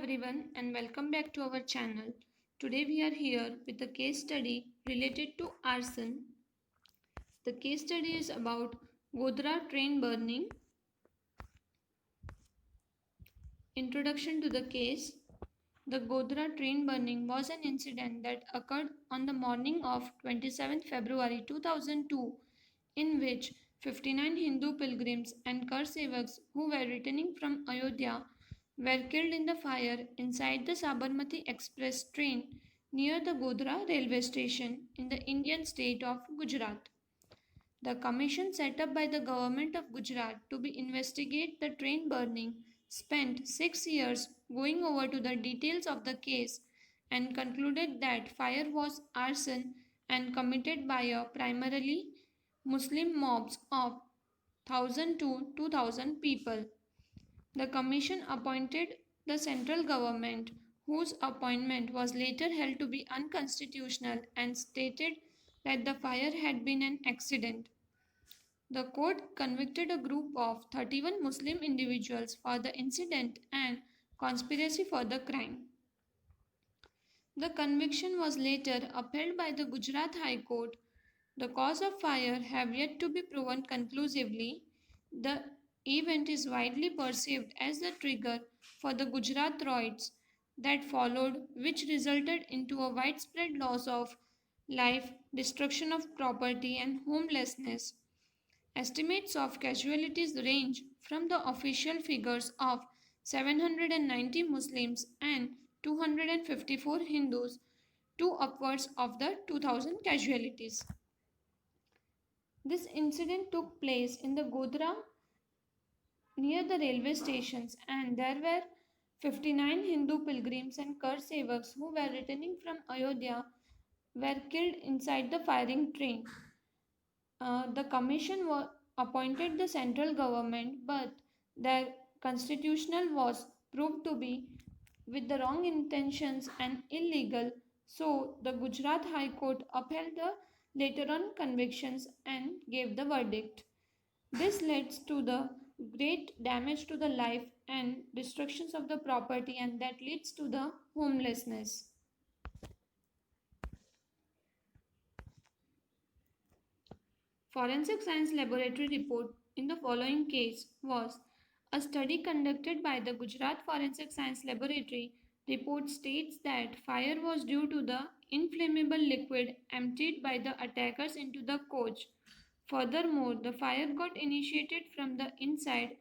everyone and welcome back to our channel. Today we are here with a case study related to arson. The case study is about Godhra train burning. Introduction to the case. The Godhra train burning was an incident that occurred on the morning of 27th February 2002 in which 59 Hindu pilgrims and Kar Sevaks who were returning from Ayodhya were killed in the fire inside the Sabarmati Express train near the Godhra railway station in the Indian state of Gujarat. The commission set up by the government of Gujarat to investigate the train burning spent 6 years going over to the details of the case and concluded that fire was arson and committed by a primarily Muslim mobs of 1,000 to 2,000 people. The commission appointed the central government, whose appointment was later held to be unconstitutional, and stated that the fire had been an accident. The court convicted a group of 31 Muslim individuals for the incident and conspiracy for the crime. The conviction was later upheld by the Gujarat High Court. The cause of fire have yet to be proven conclusively. The event is widely perceived as the trigger for the Gujarat riots that followed, which resulted into a widespread loss of life, destruction of property and homelessness. Estimates of casualties range from the official figures of 790 Muslims and 254 Hindus to upwards of the 2000 casualties. This incident took place in the Godhra near the railway stations, and there were 59 Hindu pilgrims and Kar Sevaks who were returning from Ayodhya were killed inside the firing train. The commission appointed the central government, but their constitutional was proved to be with the wrong intentions and illegal. So the Gujarat High Court upheld the later on convictions and gave the verdict. This leads to the great damage to the life and destructions of the property, and that leads to the homelessness. Forensic Science Laboratory report in the following case was a study conducted by the Gujarat Forensic Science Laboratory report states that fire was due to the inflammable liquid emptied by the attackers into the coach. Furthermore, the fire got initiated from the inside.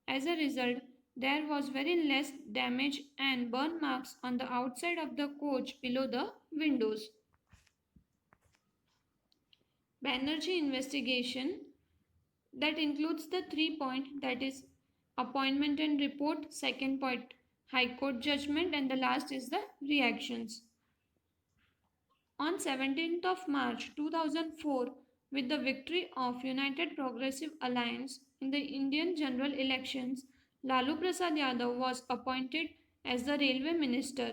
As a result, there was very less damage and burn marks on the outside of the coach below the windows. Banerjee investigation that includes the 3 point, that is appointment and report, second point High Court judgment, and the last is the reactions. On 17th of March 2004, with the victory of United Progressive Alliance in the Indian general elections, Lalu Prasad Yadav was appointed as the railway minister.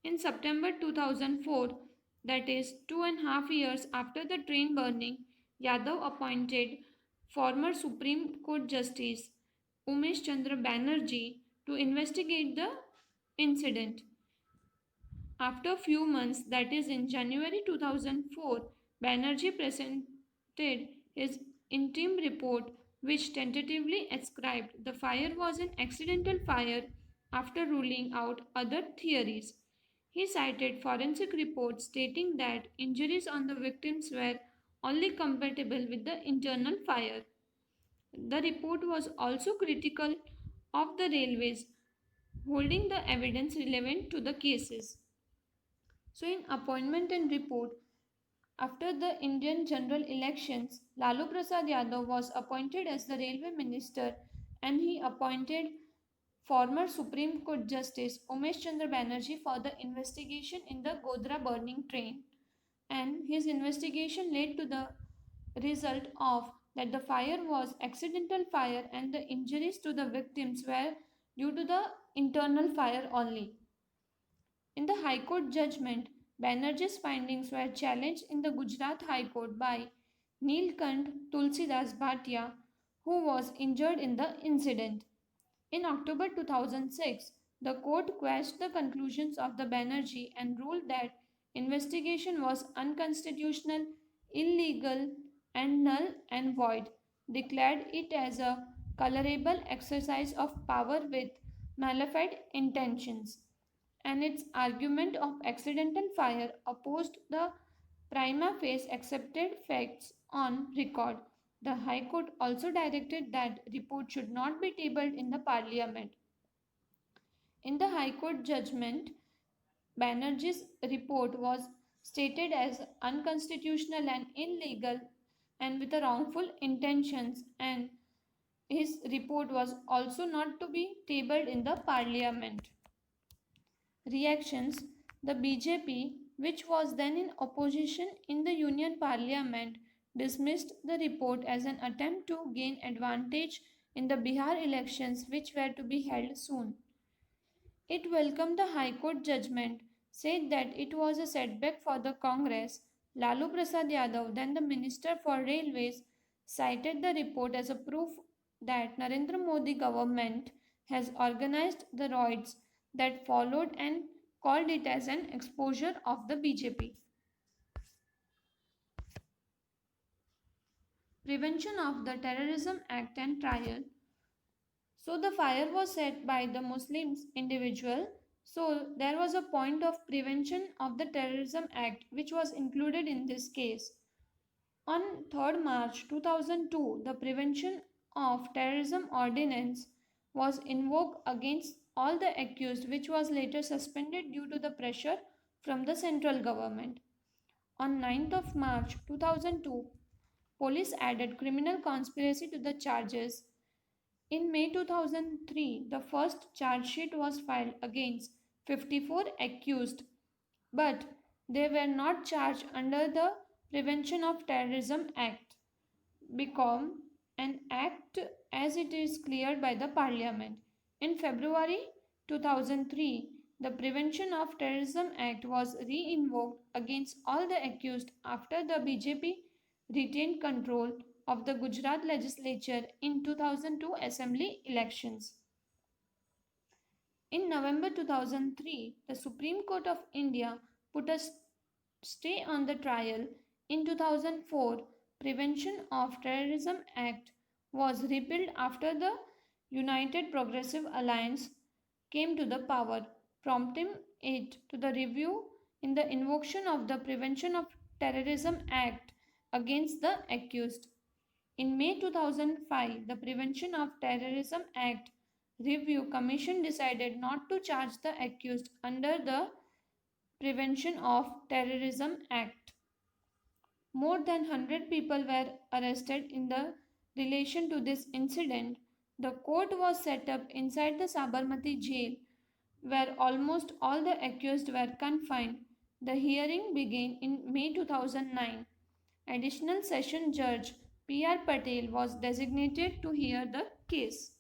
In September 2004, that is 2.5 years after the train burning, Yadav appointed former Supreme Court Justice Umesh Chandra Banerjee to investigate the incident. After a few months, that is in January 2004, Banerjee presented his interim report which tentatively ascribed the fire was an accidental fire after ruling out other theories. He cited forensic reports stating that injuries on the victims were only compatible with the internal fire. The report was also critical of the railways holding the evidence relevant to the cases. So, in appointment and report, after the Indian general elections, Lalu Prasad Yadav was appointed as the railway minister, and he appointed former Supreme Court Justice Umesh Chandra Banerjee for the investigation in the Godhra burning train. And his investigation led to the result of that the fire was accidental fire and the injuries to the victims were due to the internal fire only. In the High Court judgment, Banerjee's findings were challenged in the Gujarat High Court by Neelkant Tulsidas Bhatia, who was injured in the incident. In October 2006, The court quashed the conclusions of the Banerjee and ruled that investigation was unconstitutional, illegal, and null and void, declared it as a colorable exercise of power with malefied intentions, and its argument of accidental fire opposed the prima facie accepted facts on record. The High Court also directed that report should not be tabled in the Parliament. In the High Court judgment, Banerjee's report was stated as unconstitutional and illegal and with a wrongful intentions, and his report was also not to be tabled in the Parliament. Reactions: the BJP, which was then in opposition in the Union Parliament, dismissed the report as an attempt to gain advantage in the Bihar elections, which were to be held soon. It welcomed the High Court judgment, said that it was a setback for the Congress. Lalu Prasad Yadav, then the Minister for Railways, cited the report as a proof that Narendra Modi government has organized the riots that followed and called it as an exposure of the BJP. Prevention of the Terrorism Act and trial. So the fire was set by the Muslims individual. So there was a point of prevention of the Terrorism Act which was included in this case. On 3rd March 2002, the Prevention of Terrorism Ordinance was invoked against all the accused, which was later suspended due to the pressure from the central government. On 9th of March 2002, police added criminal conspiracy to the charges. In May 2003, the first charge sheet was filed against 54 accused, but they were not charged under the Prevention of Terrorism Act, become an act as it is cleared by the Parliament. In February 2003, the Prevention of Terrorism Act was re-invoked against all the accused after the BJP retained control of the Gujarat legislature in 2002 assembly elections. In November 2003, the Supreme Court of India put a stay on the trial. In 2004, Prevention of Terrorism Act was repealed after the United Progressive Alliance came to the power, prompting it to the review in the invocation of the Prevention of Terrorism Act against the accused. In May 2005, the Prevention of Terrorism Act Review Commission decided not to charge the accused under the Prevention of Terrorism Act. More than 100 people were arrested in the relation to this incident. The court was set up inside the Sabarmati jail where almost all the accused were confined. The hearing began in May 2009. Additional Session Judge P.R. Patel was designated to hear the case.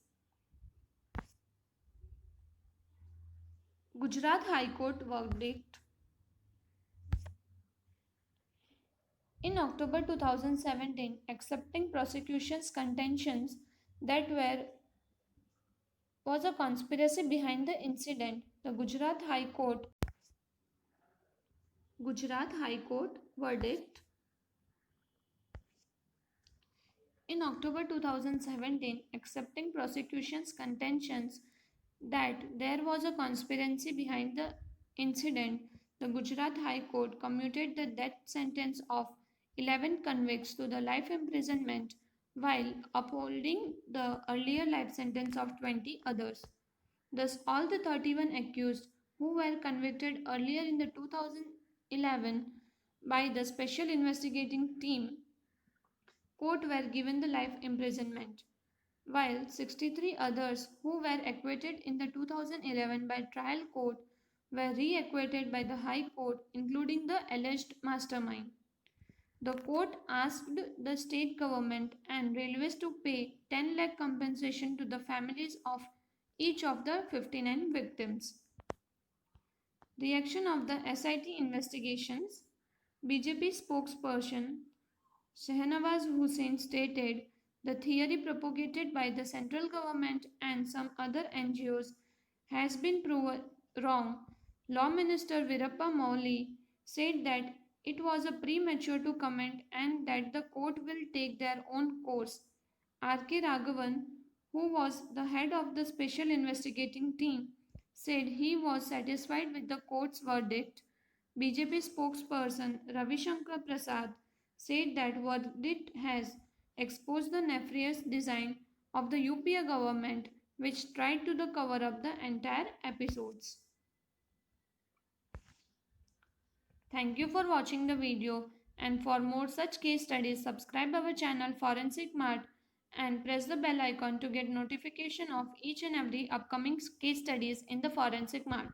Gujarat High Court verdict. In October 2017, accepting prosecution's contentions that was a conspiracy behind the incident, the Gujarat High Court verdict. In October 2017, accepting prosecution's contentions that there was a conspiracy behind the incident, the Gujarat High Court commuted the death sentence of 11 convicts to the life imprisonment while upholding the earlier life sentence of 20 others. Thus, all the 31 accused who were convicted earlier in the 2011 by the Special Investigating Team court were given the life imprisonment, while 63 others who were acquitted in the 2011 by trial court were re-acquitted by the High Court, including the alleged mastermind. The court asked the state government and railways to pay 10 lakh compensation to the families of each of the 59 victims. Reaction of the SIT investigations. BJP spokesperson Shehnawaz Hussain stated the theory propagated by the central government and some other NGOs has been proven wrong. Law Minister Virappa Mouli said that it was a premature to comment and that the court will take their own course. R.K. Raghavan, who was the head of the special investigating team, said he was satisfied with the court's verdict. BJP spokesperson Ravi Shankar Prasad said that verdict has exposed the nefarious design of the UPA government which tried to cover up the entire episodes. Thank you for watching the video, and for more such case studies subscribe our channel Forensic Mart and press the bell icon to get notification of each and every upcoming case studies in the Forensic Mart.